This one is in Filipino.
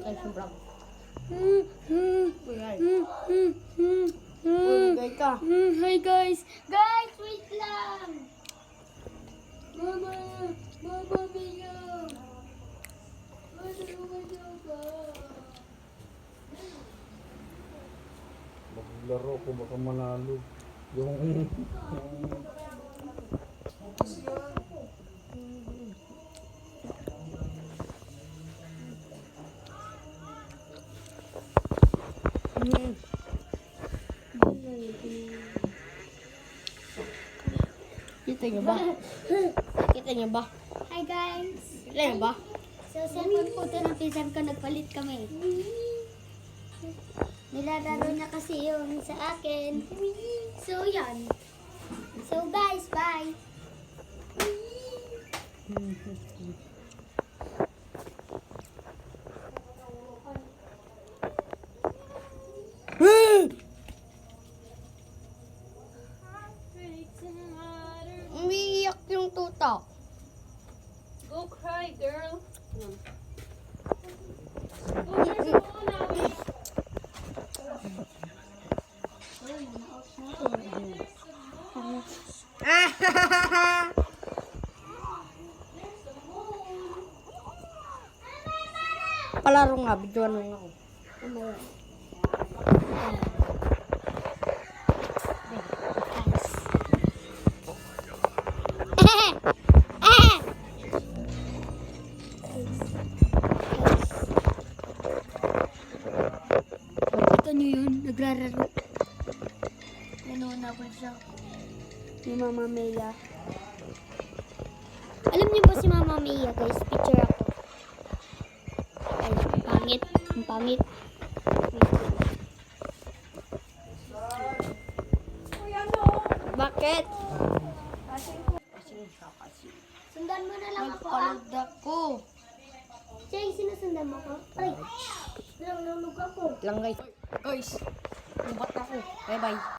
tayo sa vlog. Hi guys! Guys, wait lang! Mama! Mama, Mia! Maglaro ko baka manalo. Yung Kita niyo ba? Kita niyo ba? Hi guys! Kita niyo ba? So, cellphone po ito ng pinsan ko, nagpalit kami. Nilalaro na kasi yung sa akin. So, yan. So, guys, bye! Umiiyak yung tuta. Go cry, girl. Go cry sa muna. Palaro nga, bidyoan lang ako. Ito nyo yun, nagrararo. Nanunabol siya. Ni Mama Mia. Alam niyo ba si Mama Mia, guys? Picture ako. Ay, pangit. Ang pangit. Bakit? Sundan mo na lang ako, ah. Nagpalad ako. Jay, sinusundan mo ko? Ay, nalulog ako. Lang guys. Guys, lubat ako. Bye bye.